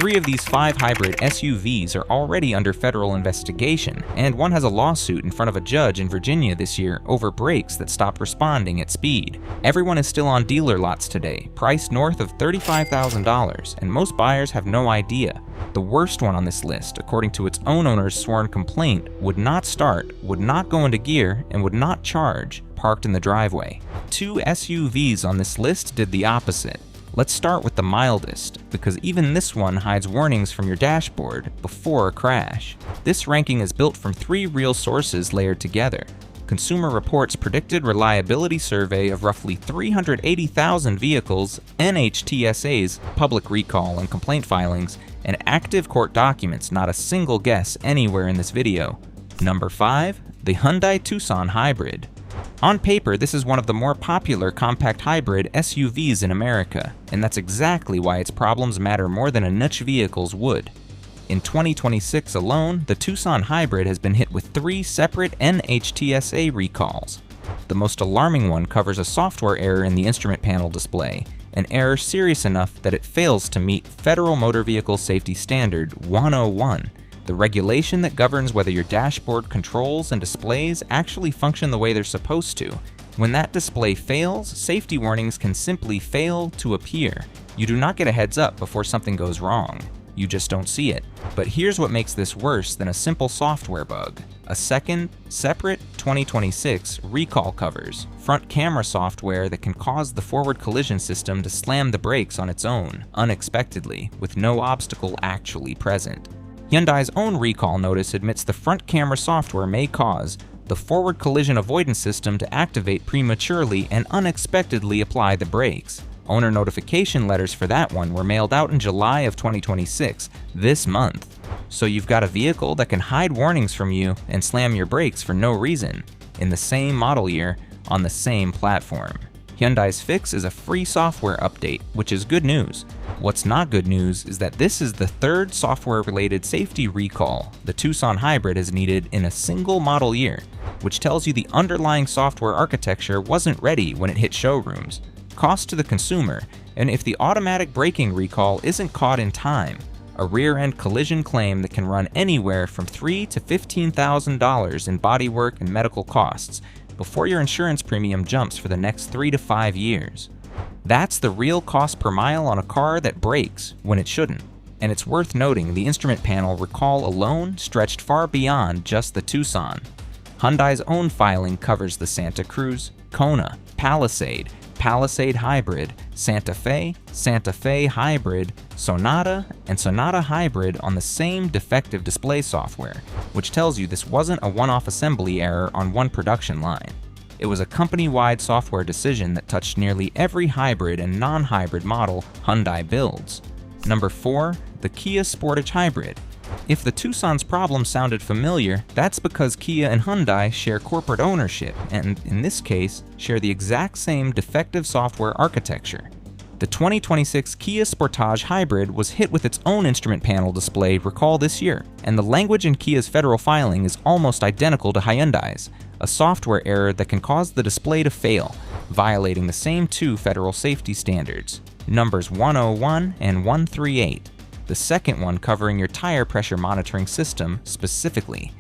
3 of these 5 hybrid SUVs are already under federal investigation, and one has a lawsuit in front of a judge in Virginia this year over brakes that stopped responding at speed. Everyone is still on dealer lots today, priced north of $35,000, and most buyers have no idea. The worst one on this list, according to its own owner's sworn complaint, would not start, would not go into gear, and would not charge, parked in the driveway. 2 SUVs on this list did the opposite. Let's start with the mildest, because even this one hides warnings from your dashboard before a crash. This ranking is built from 3 real sources layered together. Consumer Reports' predicted reliability survey of roughly 380,000 vehicles, NHTSA's public recall and complaint filings, and active court documents, not a single guess anywhere in this video. Number 5, the Hyundai Tucson Hybrid. On paper, this is one of the more popular compact hybrid SUVs in America, and that's exactly why its problems matter more than a niche vehicle's would. In 2026 alone, the Tucson Hybrid has been hit with 3 separate NHTSA recalls. The most alarming one covers a software error in the instrument panel display, an error serious enough that it fails to meet Federal Motor Vehicle Safety Standard 101, the regulation that governs whether your dashboard controls and displays actually function the way they're supposed to. When that display fails, safety warnings can simply fail to appear. You do not get a heads up before something goes wrong. You just don't see it. But here's what makes this worse than a simple software bug. A second, separate 2026 recall covers front camera software that can cause the forward collision system to slam the brakes on its own, unexpectedly, with no obstacle actually present. Hyundai's own recall notice admits the front camera software may cause the forward collision avoidance system to activate prematurely and unexpectedly apply the brakes. Owner notification letters for that one were mailed out in July of 2026, this month. So you've got a vehicle that can hide warnings from you and slam your brakes for no reason, in the same model year, on the same platform. Hyundai's fix is a free software update, which is good news. What's not good news is that this is the 3rd software-related safety recall the Tucson Hybrid has needed in a single model year, which tells you the underlying software architecture wasn't ready when it hit showrooms. Cost to the consumer, and if the automatic braking recall isn't caught in time, a rear-end collision claim that can run anywhere from $3,000 to $15,000 in bodywork and medical costs before your insurance premium jumps for the next 3 to 5 years. That's the real cost per mile on a car that brakes when it shouldn't. And it's worth noting the instrument panel recall alone stretched far beyond just the Tucson. Hyundai's own filing covers the Santa Cruz, Kona, Palisade, Palisade Hybrid, Santa Fe Hybrid, Sonata, and Sonata Hybrid on the same defective display software, which tells you this wasn't a one-off assembly error on one production line. It was a company-wide software decision that touched nearly every hybrid and non-hybrid model Hyundai builds. Number 4, the Kia Sportage Hybrid. If the Tucson's problem sounded familiar, that's because Kia and Hyundai share corporate ownership and, in this case, share the exact same defective software architecture. The 2026 Kia Sportage Hybrid was hit with its own instrument panel display recall this year, and the language in Kia's federal filing is almost identical to Hyundai's, a software error that can cause the display to fail, violating the same 2 federal safety standards, numbers 101 and 138. The second one covering your tire pressure monitoring system specifically.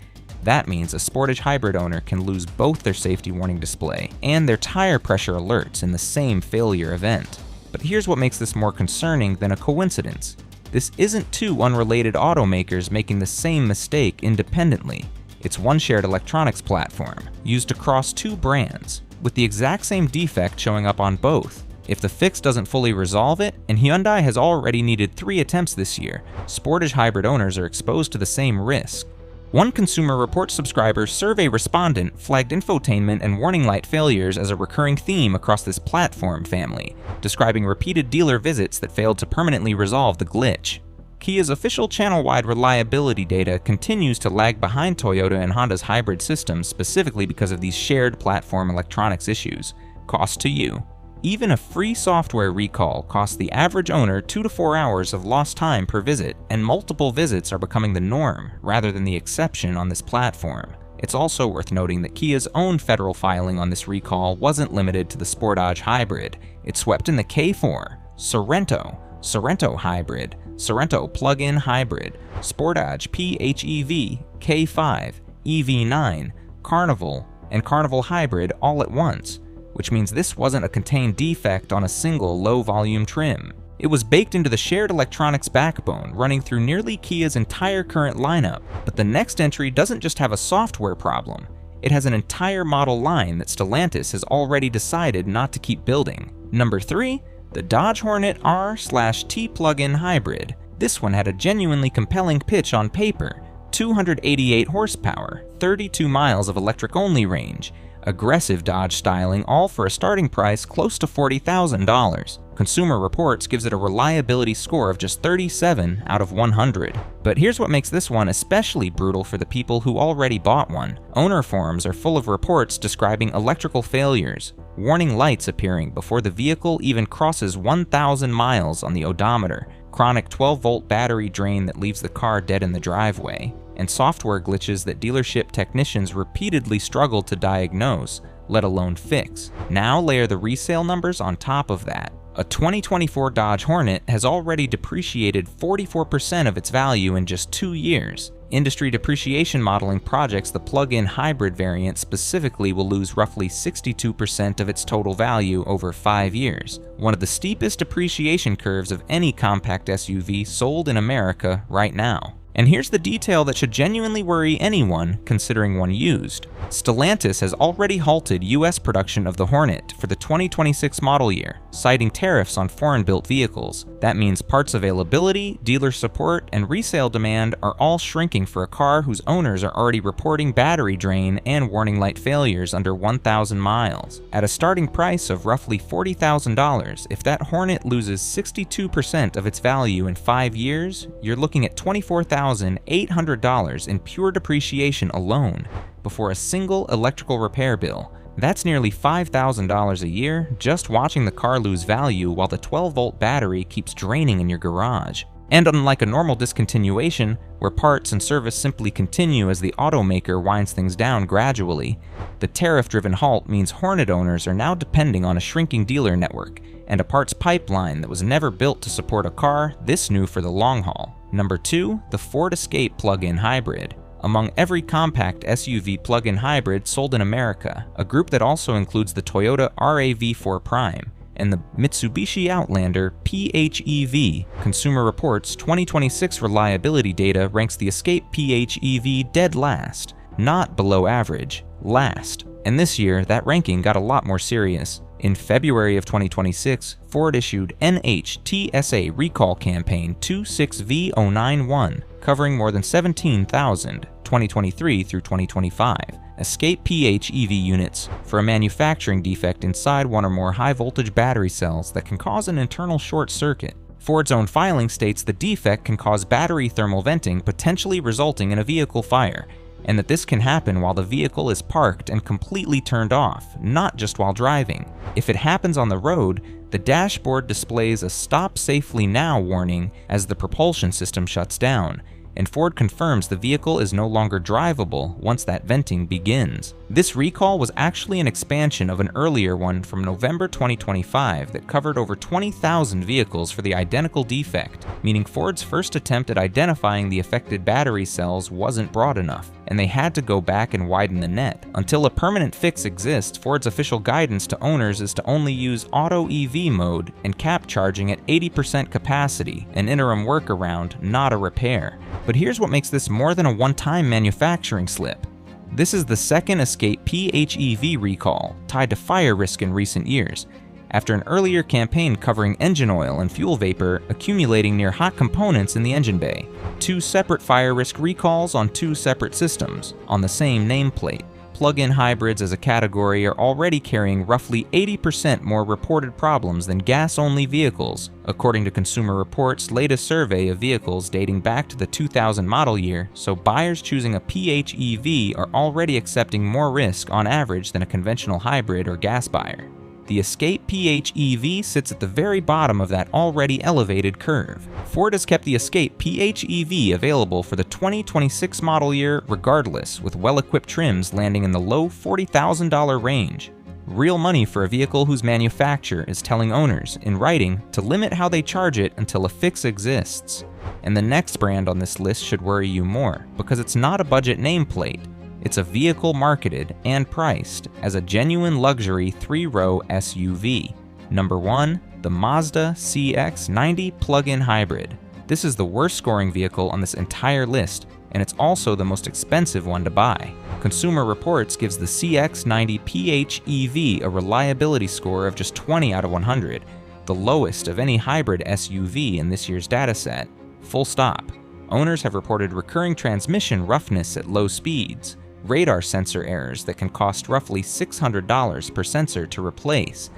That means a Sportage Hybrid owner can lose both their safety warning display and their tire pressure alerts in the same failure event. But here's what makes this more concerning than a coincidence. This isn't 2 unrelated automakers making the same mistake independently. It's one shared electronics platform, used across 2 brands, with the exact same defect showing up on both. If the fix doesn't fully resolve it, and Hyundai has already needed 3 attempts this year, Sportage Hybrid owners are exposed to the same risk. One Consumer Reports subscriber survey respondent flagged infotainment and warning light failures as a recurring theme across this platform family, describing repeated dealer visits that failed to permanently resolve the glitch. Kia's official channel-wide reliability data continues to lag behind Toyota and Honda's hybrid systems specifically because of these shared platform electronics issues. Cost to you. Even a free software recall costs the average owner 2 to 4 hours of lost time per visit, and multiple visits are becoming the norm rather than the exception on this platform. It's also worth noting that Kia's own federal filing on this recall wasn't limited to the Sportage Hybrid. It swept in the K4, Sorento Hybrid, Sorento plug-in hybrid, Sportage PHEV, K5, EV9, Carnival, and Carnival Hybrid all at once, which means this wasn't a contained defect on a single low-volume trim. It was baked into the shared electronics backbone, running through nearly Kia's entire current lineup. But the next entry doesn't just have a software problem, it has an entire model line that Stellantis has already decided not to keep building. Number 3, the Dodge Hornet R/T plug-in hybrid. This one had a genuinely compelling pitch on paper: 288 horsepower, 32 miles of electric-only range, aggressive Dodge styling, all for a starting price close to $40,000. Consumer Reports gives it a reliability score of just 37 out of 100. But here's what makes this one especially brutal for the people who already bought one. Owner forums are full of reports describing electrical failures, warning lights appearing before the vehicle even crosses 1,000 miles on the odometer, chronic 12-volt battery drain that leaves the car dead in the driveway, and software glitches that dealership technicians repeatedly struggle to diagnose, let alone fix. Now layer the resale numbers on top of that. A 2024 Dodge Hornet has already depreciated 44% of its value in just 2 years. Industry depreciation modeling projects the plug-in hybrid variant specifically will lose roughly 62% of its total value over 5 years, one of the steepest depreciation curves of any compact SUV sold in America right now. And here's the detail that should genuinely worry anyone considering one used. Stellantis has already halted US production of the Hornet for the 2026 model year, citing tariffs on foreign-built vehicles. That means parts availability, dealer support, and resale demand are all shrinking for a car whose owners are already reporting battery drain and warning light failures under 1,000 miles. At a starting price of roughly $40,000, if that Hornet loses 62% of its value in 5 years, you're looking at $24,800 in pure depreciation alone, before a single electrical repair bill. That's nearly $5,000 a year just watching the car lose value while the 12-volt battery keeps draining in your garage. And unlike a normal discontinuation, where parts and service simply continue as the automaker winds things down gradually, the tariff-driven halt means Hornet owners are now depending on a shrinking dealer network and a parts pipeline that was never built to support a car this new for the long haul. Number 2, the Ford Escape plug-in hybrid. Among every compact SUV plug-in hybrid sold in America, a group that also includes the Toyota RAV4 Prime and the Mitsubishi Outlander PHEV. Consumer Reports 2026 reliability data ranks the Escape PHEV dead last, not below average, last. And this year, that ranking got a lot more serious. In February of 2026, Ford issued NHTSA recall campaign 26V091, covering more than 17,000 2023 through 2025 Escape PHEV units for a manufacturing defect inside one or more high-voltage battery cells that can cause an internal short circuit. Ford's own filing states the defect can cause battery thermal venting, potentially resulting in a vehicle fire, and that this can happen while the vehicle is parked and completely turned off, not just while driving. If it happens on the road, the dashboard displays a "Stop Safely Now" warning as the propulsion system shuts down, and Ford confirms the vehicle is no longer drivable once that venting begins. This recall was actually an expansion of an earlier one from November 2025 that covered over 20,000 vehicles for the identical defect, meaning Ford's first attempt at identifying the affected battery cells wasn't broad enough, and they had to go back and widen the net. Until a permanent fix exists, Ford's official guidance to owners is to only use auto EV mode and cap charging at 80% capacity, an interim workaround, not a repair. But here's what makes this more than a one-time manufacturing slip. This is the second Escape PHEV recall, tied to fire risk in recent years, after an earlier campaign covering engine oil and fuel vapor accumulating near hot components in the engine bay. 2 separate fire risk recalls on 2 separate systems, on the same nameplate. Plug-in hybrids as a category are already carrying roughly 80% more reported problems than gas-only vehicles, according to Consumer Reports' latest survey of vehicles dating back to the 2000 model year, so buyers choosing a PHEV are already accepting more risk on average than a conventional hybrid or gas buyer. The Escape PHEV sits at the very bottom of that already elevated curve. Ford has kept the Escape PHEV available for the 2026 model year regardless, with well-equipped trims landing in the low $40,000 range. Real money for a vehicle whose manufacturer is telling owners, in writing, to limit how they charge it until a fix exists. And the next brand on this list should worry you more, because it's not a budget nameplate. It's a vehicle marketed and priced as a genuine luxury 3-row SUV. Number 1, the Mazda CX-90 plug-in hybrid. This is the worst scoring vehicle on this entire list, and it's also the most expensive one to buy. Consumer Reports gives the CX-90 PHEV a reliability score of just 20 out of 100, the lowest of any hybrid SUV in this year's dataset. Full stop. Owners have reported recurring transmission roughness at low speeds, radar sensor errors that can cost roughly $600 per sensor to replace,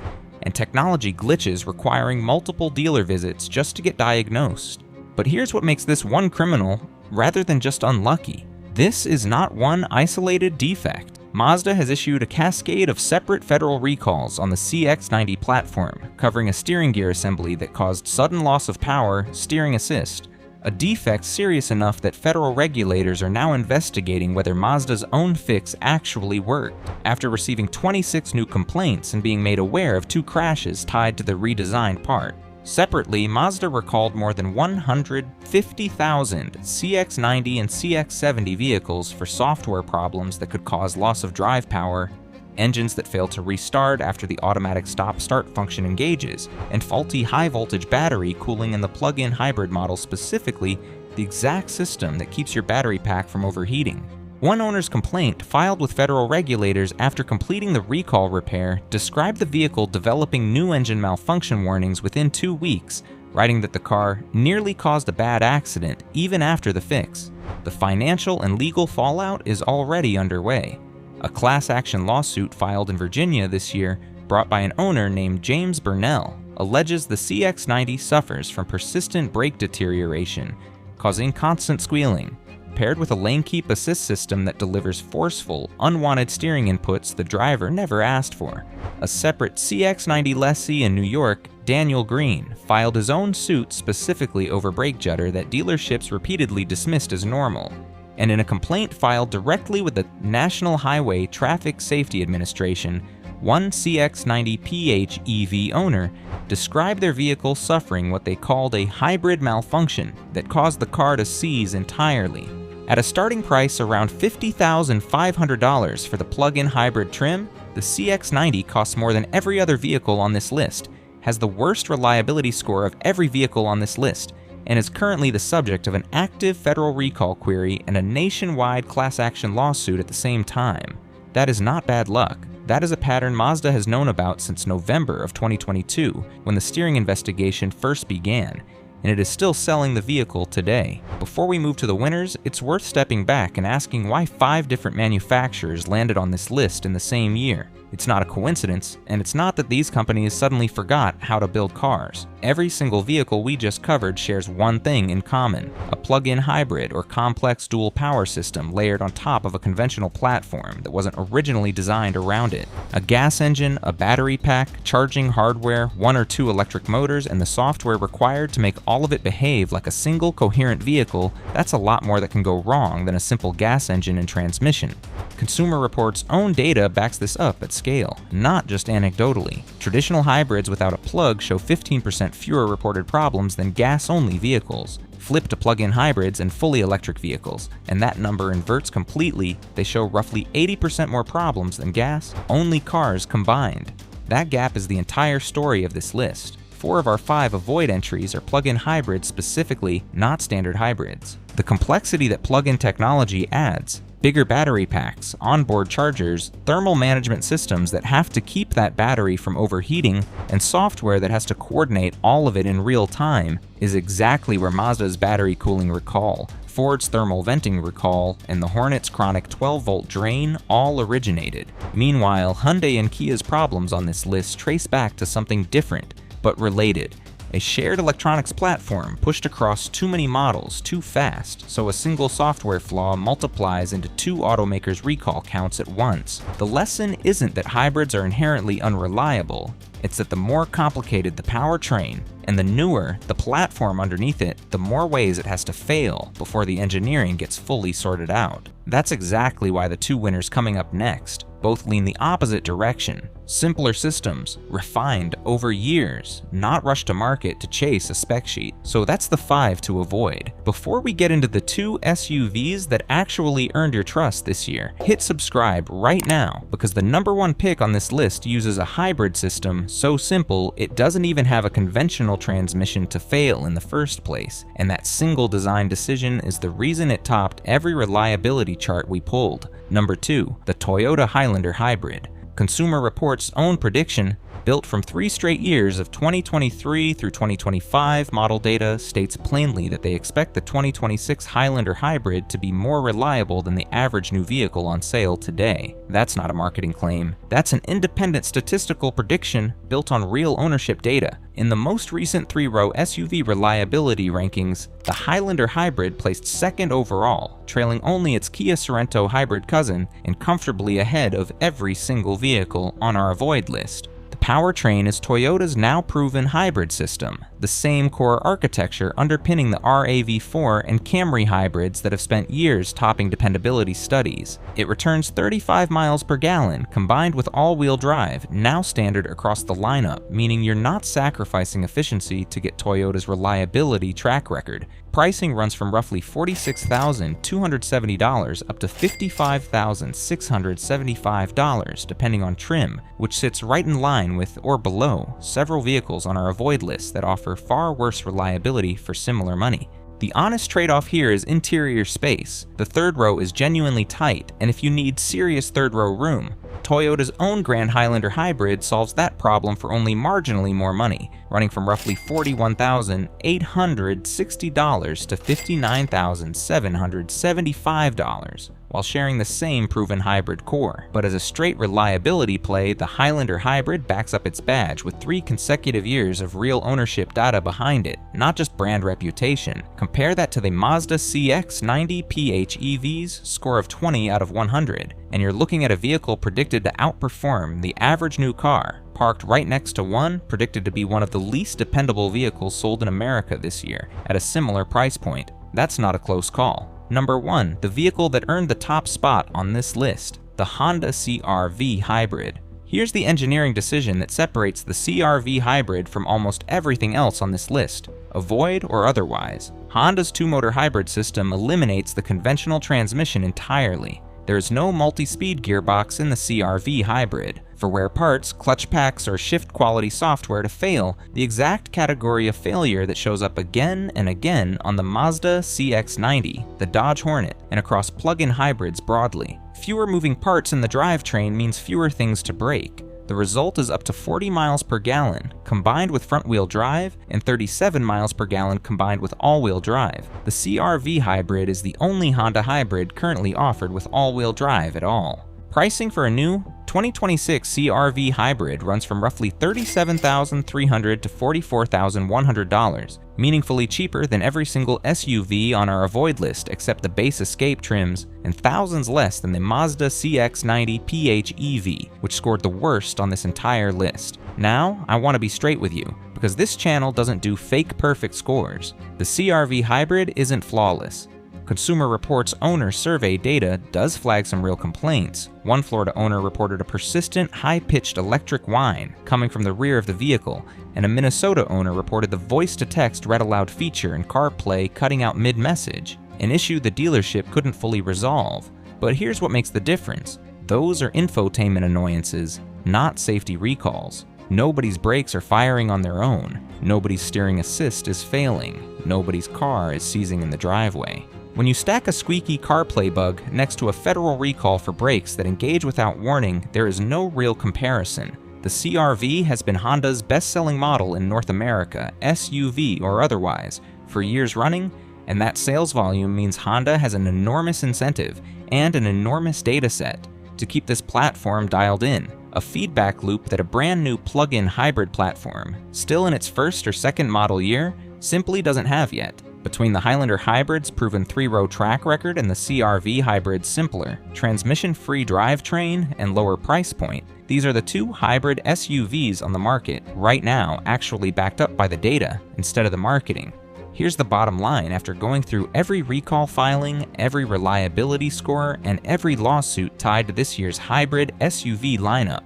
and technology glitches requiring multiple dealer visits just to get diagnosed. But here's what makes this one criminal rather than just unlucky. This is not one isolated defect. Mazda has issued a cascade of separate federal recalls on the CX-90 platform, covering a steering gear assembly that caused sudden loss of power, steering assist, a defect serious enough that federal regulators are now investigating whether Mazda's own fix actually worked, after receiving 26 new complaints and being made aware of 2 crashes tied to the redesigned part. Separately, Mazda recalled more than 150,000 CX-90 and CX-70 vehicles for software problems that could cause loss of drive power, engines that fail to restart after the automatic stop-start function engages, and faulty high-voltage battery cooling in the plug-in hybrid model, specifically the exact system that keeps your battery pack from overheating. One owner's complaint, filed with federal regulators after completing the recall repair, described the vehicle developing new engine malfunction warnings within 2 weeks, writing that the car nearly caused a bad accident even after the fix. The financial and legal fallout is already underway. A class action lawsuit filed in Virginia this year, brought by an owner named James Burnell, alleges the CX-90 suffers from persistent brake deterioration, causing constant squealing, paired with a lane keep assist system that delivers forceful, unwanted steering inputs the driver never asked for. A separate CX-90 lessee in New York, Daniel Green, filed his own suit specifically over brake judder that dealerships repeatedly dismissed as normal. And in a complaint filed directly with the National Highway Traffic Safety Administration, one CX-90 PHEV owner described their vehicle suffering what they called a hybrid malfunction that caused the car to seize entirely. At a starting price around $50,500 for the plug-in hybrid trim, the CX-90 costs more than every other vehicle on this list, has the worst reliability score of every vehicle on this list, and is currently the subject of an active federal recall query and a nationwide class action lawsuit at the same time. That is not bad luck. That is a pattern Mazda has known about since November of 2022, when the steering investigation first began, and it is still selling the vehicle today. Before we move to the winners, it's worth stepping back and asking why 5 different manufacturers landed on this list in the same year. It's not a coincidence, and it's not that these companies suddenly forgot how to build cars. Every single vehicle we just covered shares one thing in common: a plug-in hybrid or complex dual power system layered on top of a conventional platform that wasn't originally designed around it. A gas engine, a battery pack, charging hardware, 1 or 2 electric motors, and the software required to make all of it behave like a single coherent vehicle. That's a lot more that can go wrong than a simple gas engine and transmission. Consumer Reports' own data backs this up at scale, not just anecdotally. Traditional hybrids without a plug show 15% fewer reported problems than gas-only vehicles. Flip to plug-in hybrids and fully electric vehicles, and that number inverts completely. They show roughly 80% more problems than gas-only cars combined. That gap is the entire story of this list. 4 of our 5 avoid entries are plug-in hybrids specifically, not standard hybrids. The complexity that plug-in technology adds, bigger battery packs, onboard chargers, thermal management systems that have to keep that battery from overheating, and software that has to coordinate all of it in real time, is exactly where Mazda's battery cooling recall, Ford's thermal venting recall, and the Hornet's chronic 12-volt drain all originated. Meanwhile, Hyundai and Kia's problems on this list trace back to something different, but related. A shared electronics platform pushed across too many models too fast, so a single software flaw multiplies into 2 automakers' recall counts at once. The lesson isn't that hybrids are inherently unreliable, it's that the more complicated the powertrain, and the newer the platform underneath it, the more ways it has to fail before the engineering gets fully sorted out. That's exactly why the 2 winners coming up next both lean the opposite direction. Simpler systems, refined over years, not rushed to market to chase a spec sheet. So that's the 5 to avoid. Before we get into the 2 SUVs that actually earned your trust this year, hit subscribe right now, because the #1 pick on this list uses a hybrid system so simple it doesn't even have a conventional transmission to fail in the first place, and that single design decision is the reason it topped every reliability chart we pulled. Number 2, the Toyota Highlander Hybrid. Consumer Reports' own prediction, built from 3 straight years of 2023 through 2025 model data, states plainly that they expect the 2026 Highlander Hybrid to be more reliable than the average new vehicle on sale today. That's not a marketing claim. That's an independent statistical prediction built on real ownership data. In the most recent 3-row SUV reliability rankings, the Highlander Hybrid placed 2nd overall, trailing only its Kia Sorento hybrid cousin and comfortably ahead of every single vehicle on our avoid list. The powertrain is Toyota's now proven hybrid system, the same core architecture underpinning the RAV4 and Camry hybrids that have spent years topping dependability studies. It returns 35 miles per gallon combined with all-wheel drive, now standard across the lineup, meaning you're not sacrificing efficiency to get Toyota's reliability track record. Pricing runs from roughly $46,270 up to $55,675 depending on trim, which sits right in line with or below several vehicles on our avoid list that offer far worse reliability for similar money. The honest trade-off here is interior space. The 3rd row is genuinely tight, and if you need serious 3rd row room, Toyota's own Grand Highlander Hybrid solves that problem for only marginally more money, running from roughly $41,860 to $59,775, while sharing the same proven hybrid core. But as a straight reliability play, the Highlander Hybrid backs up its badge with 3 consecutive years of real ownership data behind it, not just brand reputation. Compare that to the Mazda CX-90 PHEV's score of 20 out of 100, and you're looking at a vehicle predicted to outperform the average new car, parked right next to one predicted to be one of the least dependable vehicles sold in America this year, at a similar price point. That's not a close call. Number 1, the vehicle that earned the top spot on this list, the Honda CR-V Hybrid. Here's the engineering decision that separates the CR-V Hybrid from almost everything else on this list, avoid or otherwise. Honda's 2-motor hybrid system eliminates the conventional transmission entirely. There is no multi-speed gearbox in the CR-V Hybrid. For rare parts, clutch packs, or shift quality software to fail, the exact category of failure that shows up again and again on the Mazda CX-90, the Dodge Hornet, and across plug-in hybrids broadly. Fewer moving parts in the drivetrain means fewer things to break. The result is up to 40 miles per gallon combined with front-wheel drive and 37 miles per gallon combined with all-wheel drive. The CR-V Hybrid is the only Honda hybrid currently offered with all-wheel drive at all. Pricing for a new 2026 CR-V Hybrid runs from roughly $37,300 to $44,100, meaningfully cheaper than every single SUV on our avoid list except the base Escape trims, and thousands less than the Mazda CX-90 PHEV, which scored the worst on this entire list. Now, I want to be straight with you, because this channel doesn't do fake perfect scores. The CR-V Hybrid isn't flawless. Consumer Reports' owner survey data does flag some real complaints. One Florida owner reported a persistent, high-pitched electric whine coming from the rear of the vehicle, and a Minnesota owner reported the voice-to-text read aloud feature in CarPlay cutting out mid-message, an issue the dealership couldn't fully resolve. But here's what makes the difference. Those are infotainment annoyances, not safety recalls. Nobody's brakes are firing on their own. Nobody's steering assist is failing. Nobody's car is seizing in the driveway. When you stack a squeaky CarPlay bug next to a federal recall for brakes that engage without warning, there is no real comparison. The CR-V has been Honda's best-selling model in North America, SUV or otherwise, for years running, and that sales volume means Honda has an enormous incentive and an enormous data set to keep this platform dialed in, a feedback loop that a brand new plug-in hybrid platform, still in its first or second model year, simply doesn't have yet. Between the Highlander Hybrid's proven 3-row track record and the CR-V Hybrid's simpler, transmission-free drivetrain and lower price point, these are the 2 hybrid SUVs on the market right now actually backed up by the data instead of the marketing. Here's the bottom line after going through every recall filing, every reliability score, and every lawsuit tied to this year's hybrid SUV lineup.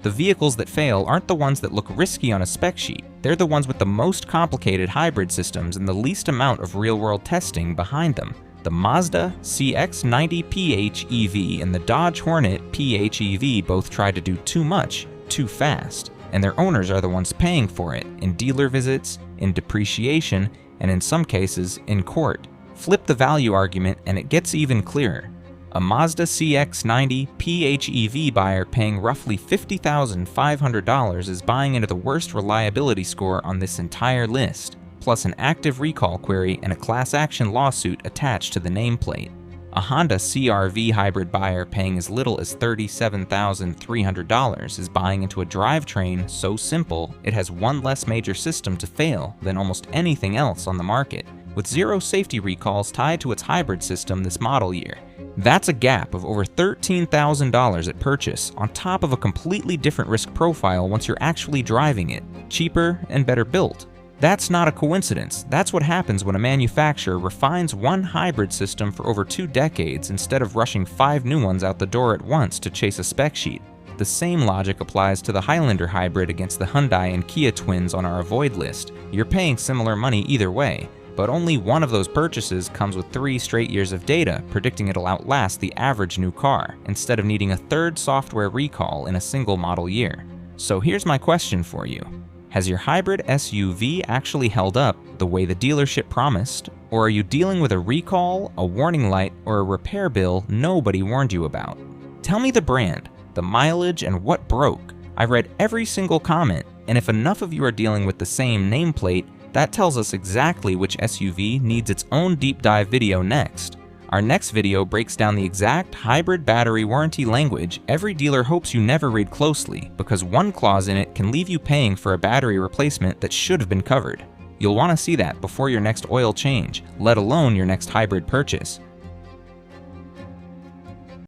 The vehicles that fail aren't the ones that look risky on a spec sheet, they're the ones with the most complicated hybrid systems and the least amount of real-world testing behind them. The Mazda CX-90 PHEV and the Dodge Hornet PHEV both try to do too much, too fast, and their owners are the ones paying for it in dealer visits, in depreciation, and in some cases, in court. Flip the value argument and it gets even clearer. A Mazda CX-90 PHEV buyer paying roughly $50,500 is buying into the worst reliability score on this entire list, plus an active recall query and a class action lawsuit attached to the nameplate. A Honda CR-V hybrid buyer paying as little as $37,300 is buying into a drivetrain so simple it has one less major system to fail than almost anything else on the market, with 0 safety recalls tied to its hybrid system this model year. That's a gap of over $13,000 at purchase, on top of a completely different risk profile once you're actually driving it, cheaper and better built. That's not a coincidence. That's what happens when a manufacturer refines one hybrid system for over 2 decades instead of rushing 5 new ones out the door at once to chase a spec sheet. The same logic applies to the Highlander hybrid against the Hyundai and Kia twins on our avoid list. You're paying similar money either way, but only one of those purchases comes with 3 straight years of data predicting it'll outlast the average new car, instead of needing a 3rd software recall in a single model year. So here's my question for you. Has your hybrid SUV actually held up the way the dealership promised, or are you dealing with a recall, a warning light, or a repair bill nobody warned you about? Tell me the brand, the mileage, and what broke. I read every single comment, and if enough of you are dealing with the same nameplate, that tells us exactly which SUV needs its own deep dive video next. Our next video breaks down the exact hybrid battery warranty language every dealer hopes you never read closely, because one clause in it can leave you paying for a battery replacement that should have been covered. You'll want to see that before your next oil change, let alone your next hybrid purchase.